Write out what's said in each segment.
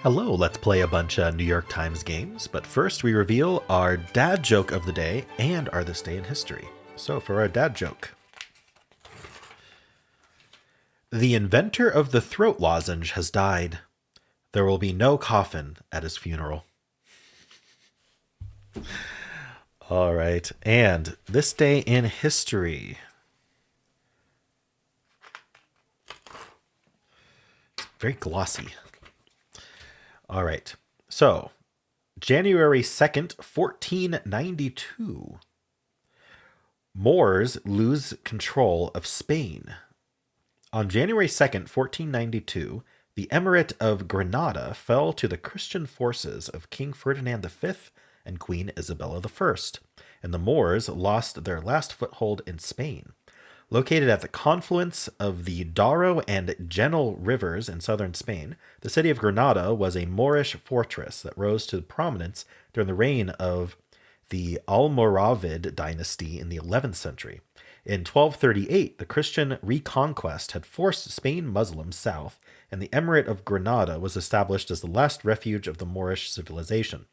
Hello, let's play a bunch of New York Times games, but first we reveal our dad joke of the day and our This Day in History. So for our dad joke, the inventor of the throat lozenge has died. There will be no coffin at his funeral. All right, and This Day in History. Very glossy. All right, so January 2nd, 1492. Moors lose control of Spain. On January 2nd, 1492, the Emirate of Granada fell to the Christian forces of King Ferdinand V and Queen Isabella I, and the Moors lost their last foothold in Spain. Located at the confluence of the Douro and Genil rivers in southern Spain, the city of Granada was a Moorish fortress that rose to prominence during the reign of the Almoravid dynasty in the 11th century. In 1238, the Christian reconquest had forced Spain Muslims south, and the Emirate of Granada was established as the last refuge of the Moorish civilization.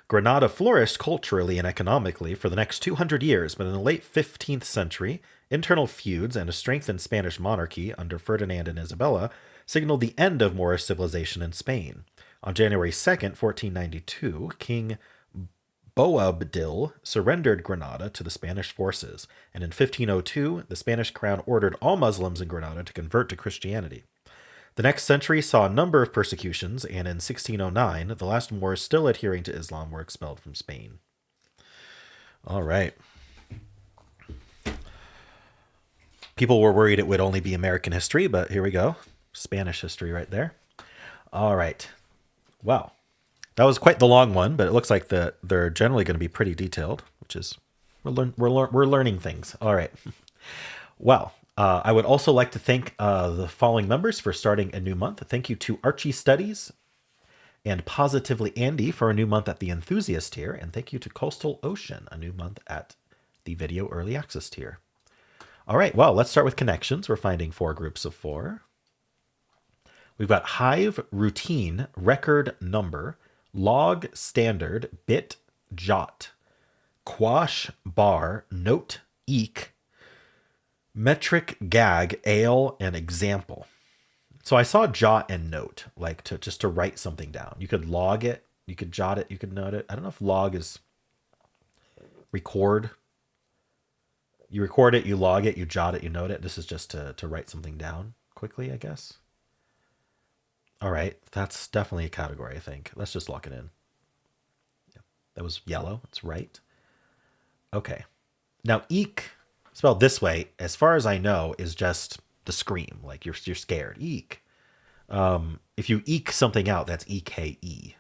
Granada flourished culturally and economically for the next 200 years, but in the late 15th century, internal feuds and a strengthened Spanish monarchy under Ferdinand and Isabella signaled the end of Moorish civilization in Spain. On January 2nd, 1492, King Boabdil surrendered Granada to the Spanish forces, and in 1502, the Spanish crown ordered all Muslims in Granada to convert to Christianity. The next century saw a number of persecutions, and in 1609, the last Moors still adhering to Islam were expelled from Spain. All right. People were worried it would only be American history, but here we go. Spanish history right there. All right. Wow. That was quite the long one, but it looks like they're generally going to be pretty detailed, which is we're learning things. All right. Well, I would also like to thank the following members for starting a new month. Thank you to Archie Studies and Positively Andy for a new month at the Enthusiast tier. And thank you to Coastal Ocean, a new month at the Video Early Access tier. All right, well, let's start with connections. We're finding 4 groups of 4. We've got Hive, Routine, Record, Number, Log, Standard, Bit, Jot, Quash, Bar, Note, Eek, Metric, Gag, Ale, and Example. So I saw jot and note, like to write something down. You could log it, you could jot it, you could note it. I don't know if log is record. You record it, you log it, you jot it, you note it. This is just to write something down quickly, I guess. All right, that's definitely a category, I think. Let's just lock it in. Yeah, that was yellow. It's right. Okay. Now, eek, spelled this way, as far as I know, is just the scream. Like you're scared. Eek. If you eek something out, that's EKE.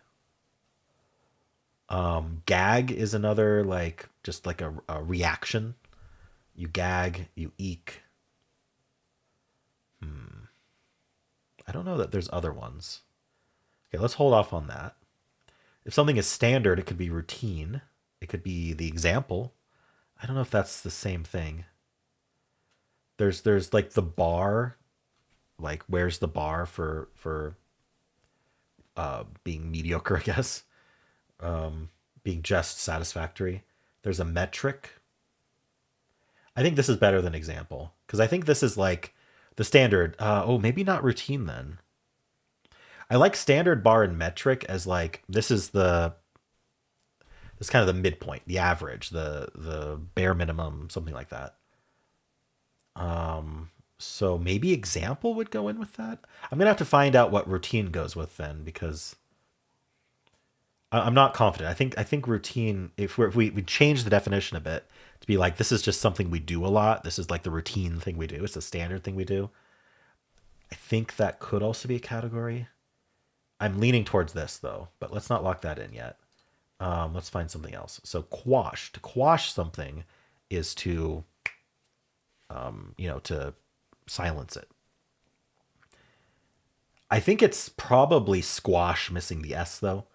Gag is another, like, just like a reaction. You gag, you eek. I don't know that there's other ones. Okay, let's hold off on that. If something is standard, it could be routine. It could be the example. I don't know if that's the same thing. There's like the bar, like where's the bar for being mediocre, I guess. Being just satisfactory. There's a metric. I think this is better than example, because I think this is like the standard. Maybe not routine then. I like standard, bar, and metric as like this is kind of the midpoint, the average, the bare minimum, something like that. So maybe example would go in with that. I'm gonna have to find out what routine goes with then, because I'm not confident. I think routine. If we change the definition a bit to be like this is just something we do a lot. This is like the routine thing we do. It's the standard thing we do. I think that could also be a category. I'm leaning towards this though, but let's not lock that in yet. Let's find something else. So quash. To quash something is to, to silence it. I think it's probably squash, missing the S though.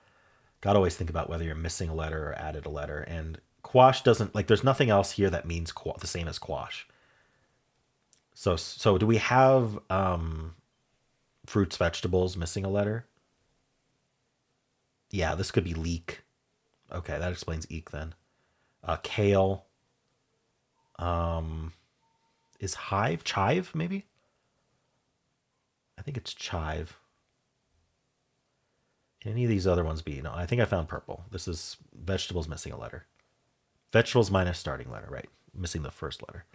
Gotta always think about whether you're missing a letter or added a letter. And quash doesn't, like, there's nothing else here that means the same as quash. So do we have fruits, vegetables missing a letter? Yeah, this could be leek. Okay, that explains eek then. Kale. Um, is chive maybe? I think it's chive. Can any of these other ones be? No, I think I found purple. This is vegetables missing a letter. Vegetables minus starting letter, right? Missing the first letter.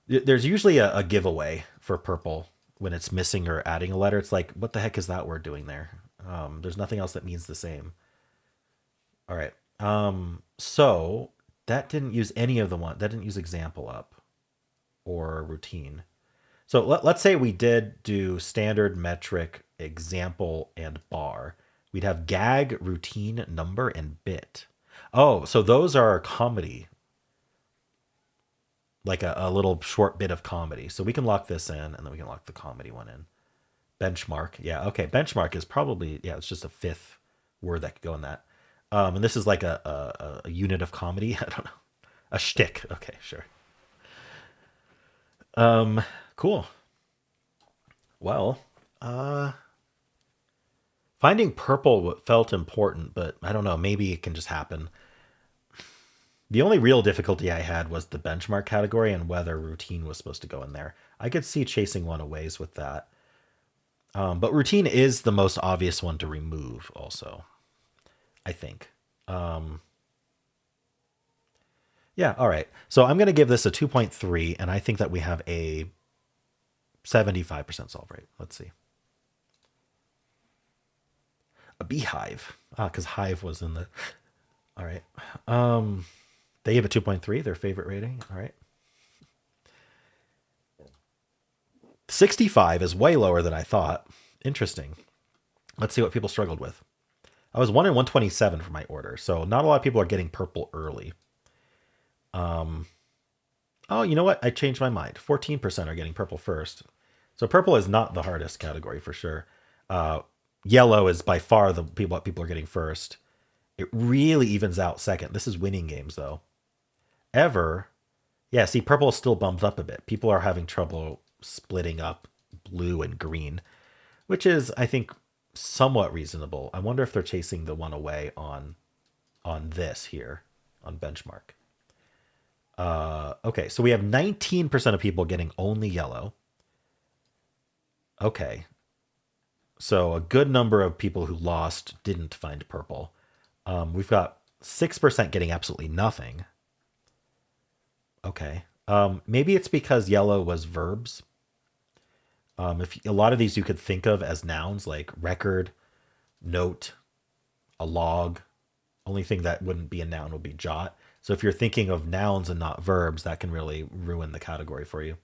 There's usually a giveaway for purple when it's missing or adding a letter. It's like, what the heck is that word doing there? There's nothing else that means the same. All right. So that didn't use any of the one. That didn't use example up or routine. So let's say we did do standard, metric, example, and bar. We'd have gag, routine, number, and bit. Oh, so those are comedy, like a little short bit of comedy. So we can lock this in, and then we can lock the comedy one in. Benchmark. Yeah, okay. Benchmark is probably, yeah, it's just a fifth word that could go in that. And this is like a unit of comedy. I don't know. A shtick. Okay, sure. Cool. Well, uh, finding purple felt important, but I don't know. Maybe it can just happen. The only real difficulty I had was the benchmark category and whether routine was supposed to go in there. I could see chasing one a ways with that. But routine is the most obvious one to remove, also, I think. Um, yeah, all right. So I'm going to give this a 2.3, and I think that we have a 75% solve rate. Let's see. A beehive. Ah, because hive was in the. All right. They gave it 2.3, their favorite rating. All right. 65 is way lower than I thought. Interesting. Let's see what people struggled with. I was 1 in 127 for my order, so not a lot of people are getting purple early. Oh, you know what? I changed my mind. 14% are getting purple first. So purple is not the hardest category for sure. Uh, Yellow is by far the people what people are getting first. It really evens out second. This is winning games though. Ever, yeah. See, purple is still bumped up a bit. People are having trouble splitting up blue and green, which is, I think, somewhat reasonable. I wonder if they're chasing the one away on this here on benchmark. Okay, so we have 19% of people getting only yellow. Okay, so a good number of people who lost didn't find purple. We've got 6% getting absolutely nothing. Okay. Maybe it's because yellow was verbs. If a lot of these you could think of as nouns like record, note, a log. Only thing that wouldn't be a noun would be jot. So if you're thinking of nouns and not verbs, that can really ruin the category for you.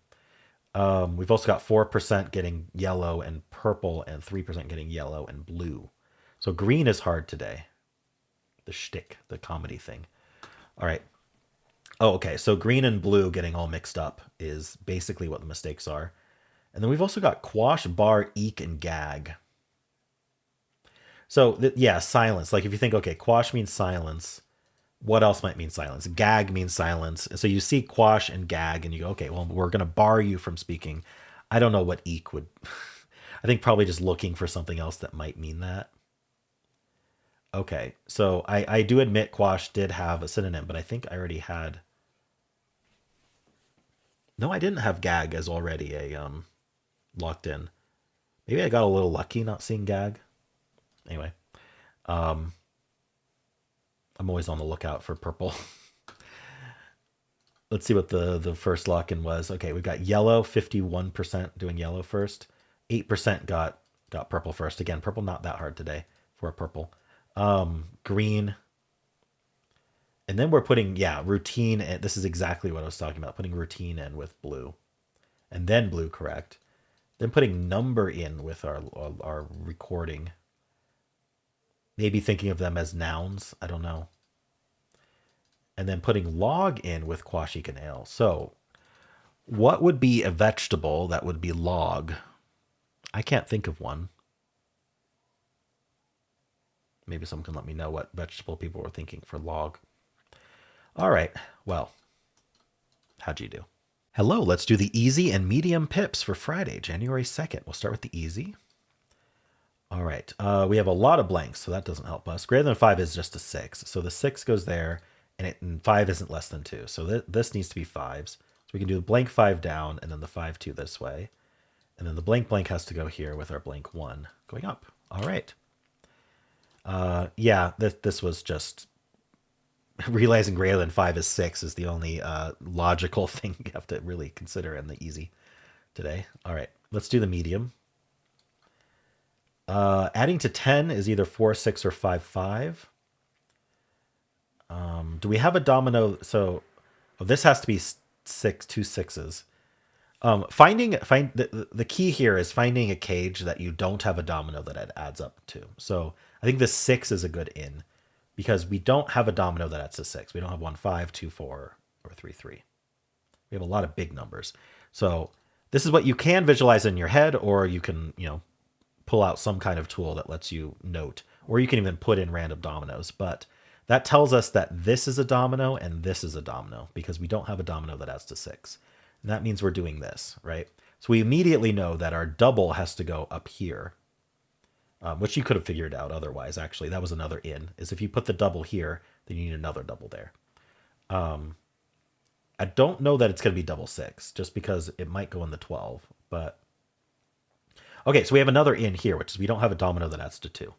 We've also got 4% getting yellow and purple and 3% getting yellow and blue. So green is hard today. The shtick, the comedy thing. All right. Oh, okay. So green and blue getting all mixed up is basically what the mistakes are. And then we've also got quash, bar, eek, and gag. So yeah, silence. Like if you think, okay, quash means silence. What else might mean silence? Gag means silence. So you see quash and gag, and you go, okay, well, we're going to bar you from speaking. I don't know what eek would. I think probably just looking for something else that might mean that. Okay, so I do admit quash did have a synonym, but I think I already had. No, I didn't have gag as already a locked in. Maybe I got a little lucky not seeing gag. Anyway, um, I'm always on the lookout for purple. Let's see what the first lock in was. Okay, we've got yellow, 51% doing yellow first. 8% got purple first. Again, purple not that hard today for a purple. Green. And then we're putting, yeah, routine. And this is exactly what I was talking about, putting routine in with blue. And then blue, correct. Then putting number in with our recording. Maybe thinking of them as nouns. I don't know. And then putting log in with quashik and ale. So what would be a vegetable that would be log? I can't think of one. Maybe someone can let me know what vegetable people were thinking for log. All right. Well, how'd you do? Hello. Let's do the easy and medium pips for Friday, January 2nd. We'll start with the easy. All right. We have a lot of blanks, so that doesn't help us. Greater than 5 is just a 6. So the 6 goes there, and 5 isn't less than 2. So this needs to be 5s. So we can do the blank 5 down, and then the 5, 2 this way. And then the blank blank has to go here with our blank 1 going up. All right. Yeah, this was just realizing greater than 5 is 6 is the only logical thing you have to really consider in the easy today. All right, let's do the medium. Adding to 10 is either 4, 6, or 5, 5. Do we have a domino? So this has to be 6, 2 6s. The key here is finding a cage that you don't have a domino that it adds up to. So I think the 6 is a good in because we don't have a domino that adds to 6. We don't have 1, 5, 2, 4, or 3, 3. We have a lot of big numbers. So this is what you can visualize in your head, or you can, pull out some kind of tool that lets you note, or you can even put in random dominoes. But that tells us that this is a domino and this is a domino because we don't have a domino that adds to 6. And that means we're doing this, right? So we immediately know that our double has to go up here, which you could have figured out otherwise, actually. That was another in, is if you put the double here, then you need another double there. I don't know that it's going to be double 6, just because it might go in the 12, but... Okay, so we have another in here, which is we don't have a domino that adds to 2.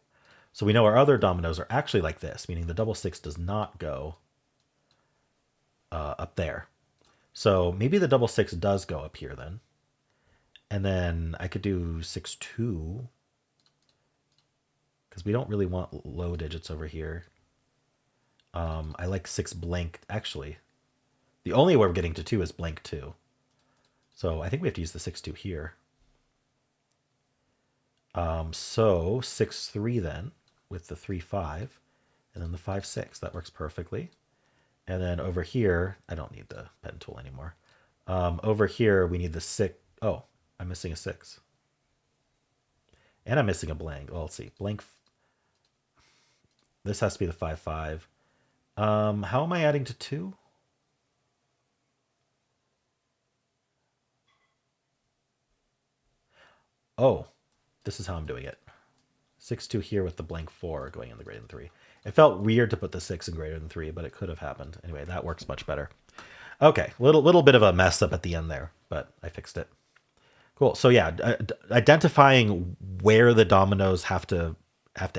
So we know our other dominoes are actually like this, meaning the double 6 does not go up there. So maybe the double 6 does go up here then. And then I could do 6, 2, because we don't really want low digits over here. I like 6 blank, actually. The only way we're getting to 2 is blank 2. So I think we have to use the 6, 2 here. So 6, 3 then, with the 3, 5, and then the 5, 6. That works perfectly. And then over here, I don't need the pen tool anymore. Over here, we need the 6. Oh, I'm missing a 6. And I'm missing a blank. Well, let's see. Blank. This has to be the 5, 5. How am I adding to 2? Oh, this is how I'm doing it. 6, 2 here with the blank 4 going in the greater than 3. It felt weird to put the 6 in greater than 3, but it could have happened. Anyway, that works much better. Okay, little bit of a mess up at the end there, but I fixed it. Cool. So yeah, identifying where the dominoes have to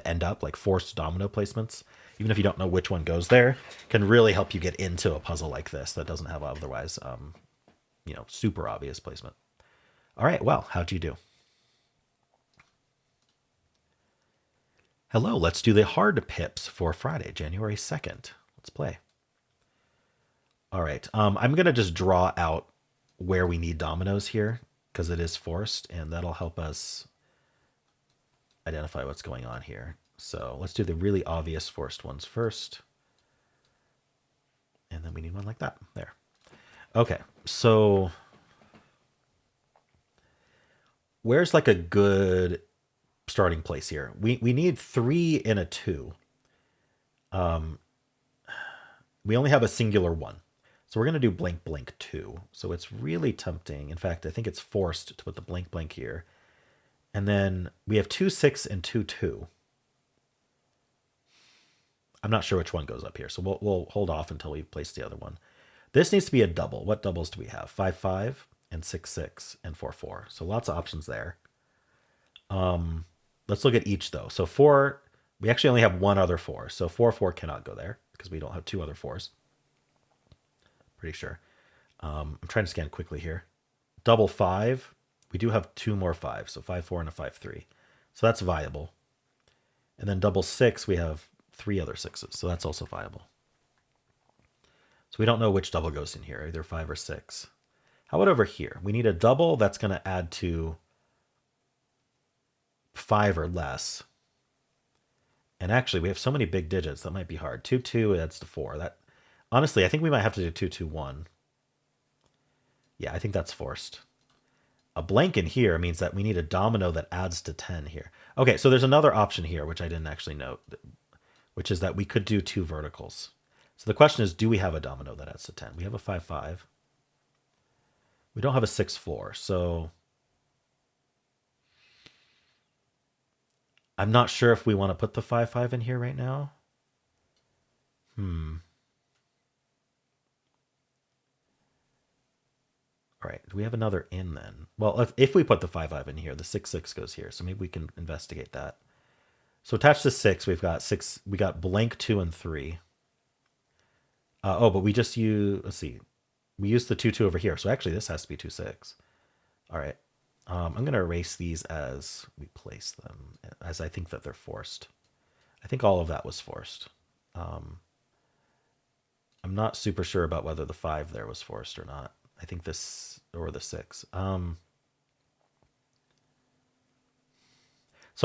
end up, like forced domino placements, even if you don't know which one goes there, can really help you get into a puzzle like this that doesn't have otherwise, super obvious placement. All right, well, how'd you do? Hello, let's do the hard pips for Friday, January 2nd. Let's play. All right, I'm going to just draw out where we need dominoes here because it is forced, and that'll help us identify what's going on here. So let's do the really obvious forced ones first. And then we need one like that. There. Okay, so where's like a good starting place here? We need 3 in a 2. We only have a singular 1. So we're going to do blank blank 2. So it's really tempting. In fact, I think it's forced to put the blank blank here. And then we have 2, 6, and 2, 2. I'm not sure which one goes up here, so we'll hold off until we place the other one. This needs to be a double. What doubles do we have? 5, 5, and 6, 6, and 4, 4. So lots of options there. Let's look at each, though. So 4, we actually only have one other 4. So 4, 4 cannot go there because we don't have 2 other 4s. Pretty sure. I'm trying to scan quickly here. Double 5, we do have 2 more 5s. So 5, 4, and a 5, 3. So that's viable. And then double 6, we have 3 other 6s. So that's also viable. So we don't know which double goes in here, either 5 or 6. How about over here? We need a double that's going to add to 5 or less. And actually, we have so many big digits, that might be hard. 2, 2 adds to 4. That, honestly, I think we might have to do 2, 2, 1. Yeah, I think that's forced. A blank in here means that we need a domino that adds to 10 here. Okay, so there's another option here, which I didn't actually note, which is that we could do 2 verticals. So the question is, do we have a domino that adds to 10? We have a 5, 5. We don't have a 6, 4. So I'm not sure if we want to put the 5/5 in here right now. All right. Do we have another in then? Well, if we put the 5/5 in here, the 6/6 goes here. So maybe we can investigate that. So attached to 6, we've got 6. We got blank 2 and 3. Oh, but we just use, let's see. We used the 2/2 over here. So actually this has to be 2/6. All right. I'm going to erase these as we place them, as I think that they're forced. I think all of that was forced. I'm not super sure about whether the 5 there was forced or not. I think this, or the 6. So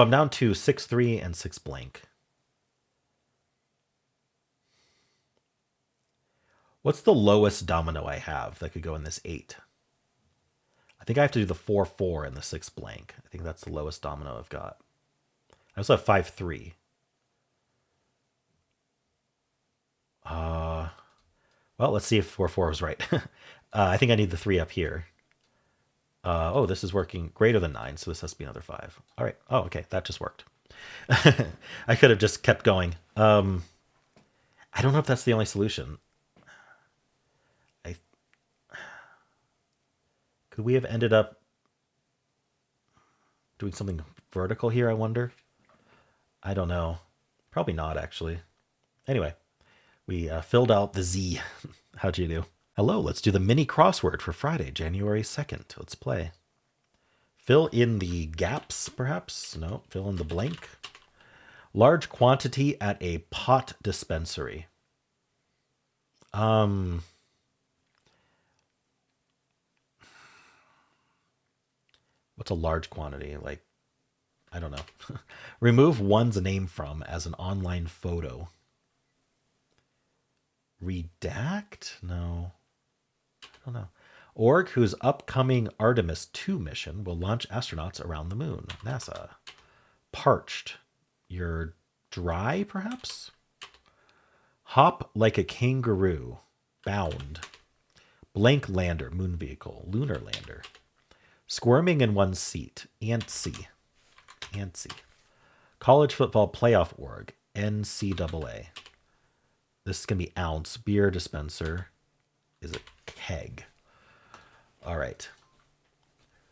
I'm down to 6/3 and 6 blank. What's the lowest domino I have that could go in this 8? I think I have to do the 4/4 and the 6 blank. I think that's the lowest domino I've got. I also have 5/3. Well, let's see if 4/4 is right. I think I need the 3 up here. Oh, this is working greater than 9, so this has to be another 5. All right. Oh, okay. That just worked. I could have just kept going. I don't know if that's the only solution. Could we have ended up doing something vertical here, I wonder? I don't know. Probably not, actually. Anyway, we filled out the Z. How'd you do? Hello, let's do the mini crossword for Friday, January 2nd. Let's play. Fill in the gaps, perhaps? No, fill in the blank. Large quantity at a pot dispensary. What's a large quantity? Like, I don't know. Remove one's name from as an online photo. Redact? No. I don't know. Org, whose upcoming Artemis 2 mission will launch astronauts around the moon. NASA. Parched. You're dry, perhaps? Hop like a kangaroo. Bound. Blank lander, moon vehicle. Lunar lander. Squirming in one's seat. Antsy. Antsy. College football playoff org. NCAA. This is going to be ounce. Beer dispenser is a keg. All right.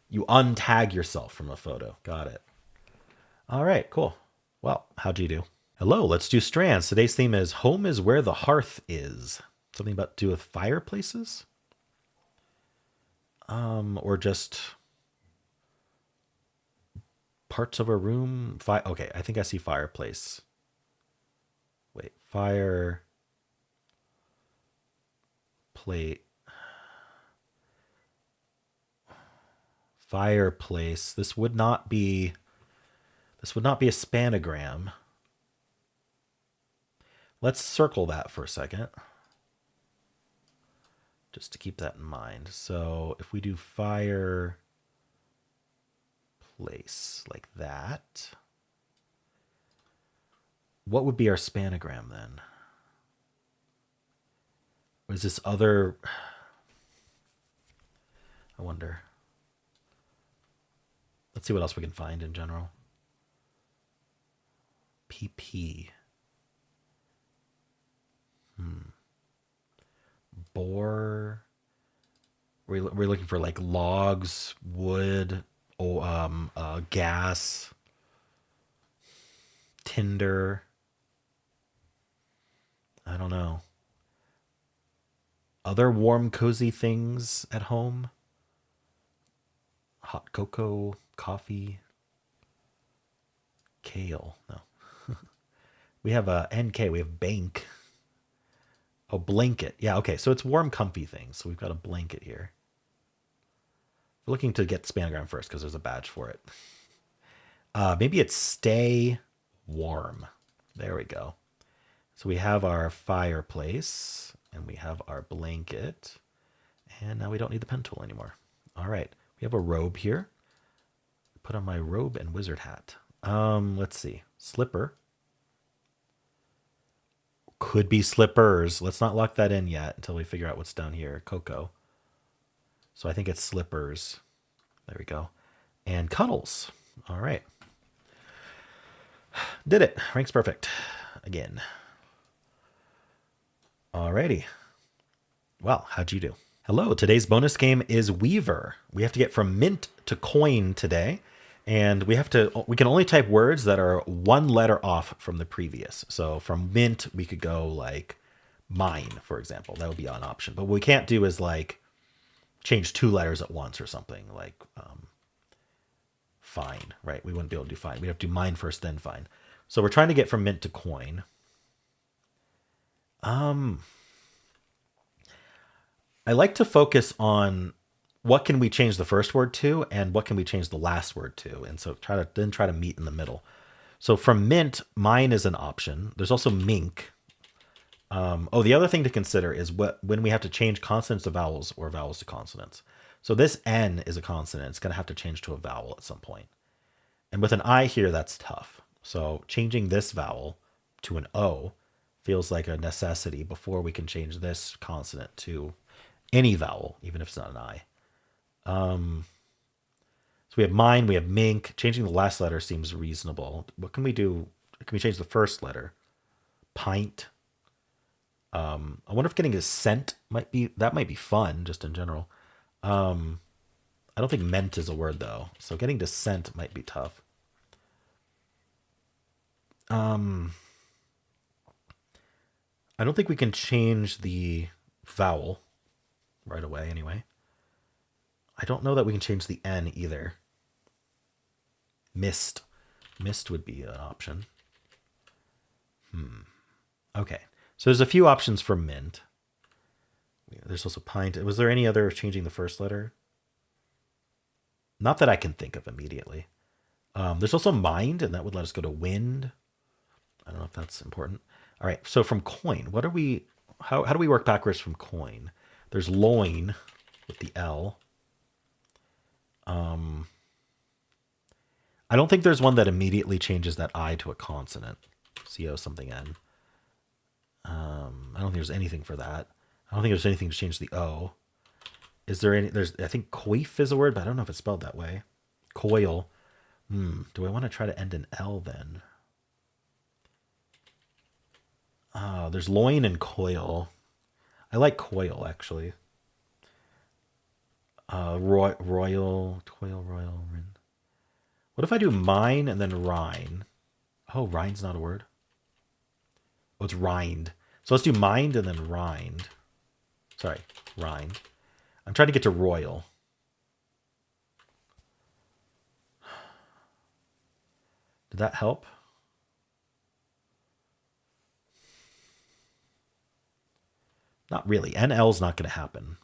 You untag yourself from a photo. Got it. All right, cool. Well, how'd you do? Hello, let's do Strands. Today's theme is Home is Where the Hearth Is. Something about to do with fireplaces? Or just parts of a room? Okay, I think I see fireplace. Wait, fire plate. Fireplace. This would not be a spanogram. Let's circle that for a second. Just to keep that in mind. So if we do fireplace like that, what would be our spanogram then? Was this other? I wonder. Let's see what else we can find in general. PP. Boar. We're looking for like logs, wood, gas, tinder. I don't know. Other warm, cozy things at home. Hot cocoa, coffee, kale. No. We have a NK. We have bank. Oh, blanket. Yeah, okay. So it's warm, comfy things. So we've got a blanket here. We're looking to get spanogram first because there's a badge for it. Maybe it's stay warm. There we go. So we have our fireplace and we have our blanket. And now we don't need the pen tool anymore. All right. We have a robe here. Put on my robe and wizard hat. Let's see. Slipper. Could be slippers. Let's not lock that in yet until we figure out what's down here. Cocoa. So I think it's slippers. There we go. And cuddles. All right. Did it. Rank's perfect. Again. Alrighty. Well, how'd you do? Hello. Today's bonus game is Weaver. We have to get from mint to coin today. And we can only type words that are one letter off from the previous. So from mint, we could go like mine, for example. That would be an option. But what we can't do is like change 2 letters at once or something like fine, right? We wouldn't be able to do fine. We'd have to do mine first, then fine. So we're trying to get from mint to coin. I like to focus on what can we change the first word to and what can we change the last word to. And so try to meet in the middle. So from mint, mine is an option. There's also mink. The other thing to consider is when we have to change consonants to vowels or vowels to consonants. So this N is a consonant. It's going to have to change to a vowel at some point. And with an I here, that's tough. So changing this vowel to an O feels like a necessity before we can change this consonant to any vowel, even if it's not an I. So we have mine, we have mink. Changing the last letter seems reasonable. What can we do? Can we change the first letter? Pint. I wonder if getting a scent might be fun, just in general. I don't think meant is a word though, so getting to scent might be tough. I don't think we can change the vowel right away anyway. I don't know that we can change the N either. Mist. Mist would be an option. Okay. So there's a few options for mint. There's also pint. Was there any other changing the first letter? Not that I can think of immediately. There's also mind, and that would let us go to wind. I don't know if that's important. All right. So from coin, what are we? How do we work backwards from coin? There's loin with the L. I don't think there's one that immediately changes that I to a consonant. CO something N. I don't think there's anything for that. I don't think there's anything to change the O. Is there any? I think coif is a word, but I don't know if it's spelled that way. Coil. Do I want to try to end in L then? There's loin and coil. I like coil actually. Royal, toil, royal. What if I do mine and then rhine? Oh, rhine's not a word. Oh, it's rind. So let's do mind and then rind. Sorry, rind. I'm trying to get to royal. Did that help? Not really. NL's not going to happen.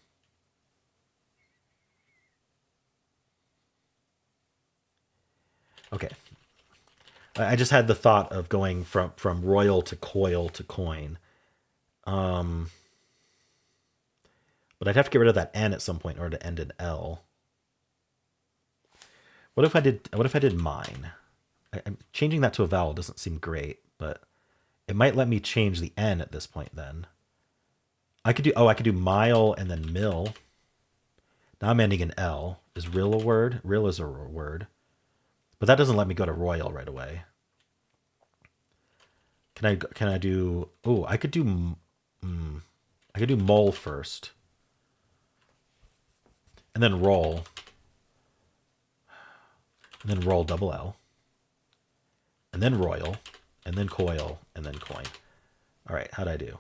Okay. I just had the thought of going from royal to coil to coin. But I'd have to get rid of that N at some point in order to end in L. What if I did mine? I'm changing that to a vowel doesn't seem great, but it might let me change the N at this point then. I could do mile and then mill. Now I'm ending in L. Is rill a word? Rill is a word. But that doesn't let me go to royal right away. Can I do? Oh, I could do mole first, and then roll, and then roll double L, and then royal, and then coil, and then coin. All right, how'd I do?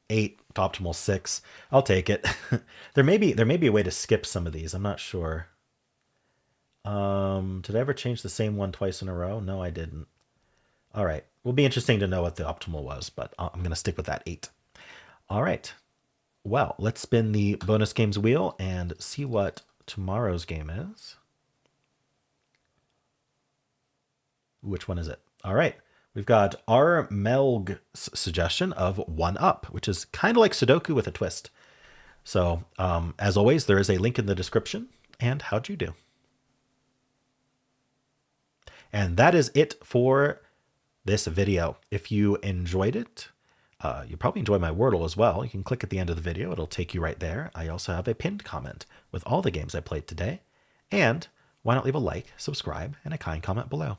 8, optimal 6. I'll take it. there may be a way to skip some of these. I'm not sure. Did I ever change the same one twice in a row? No, I didn't. All right. Will be interesting to know what the optimal was, but I'm going to stick with that 8. All right. Well, let's spin the bonus games wheel and see what tomorrow's game is. Which one is it? All right. We've got R. Melg's suggestion of 1-Up, which is kind of like Sudoku with a twist. So, as always, there is a link in the description. And how'd you do? And that is it for this video. If you enjoyed it, you probably enjoy my Wordle as well. You can click at the end of the video. It'll take you right there. I also have a pinned comment with all the games I played today. And why not leave a like, subscribe, and a kind comment below.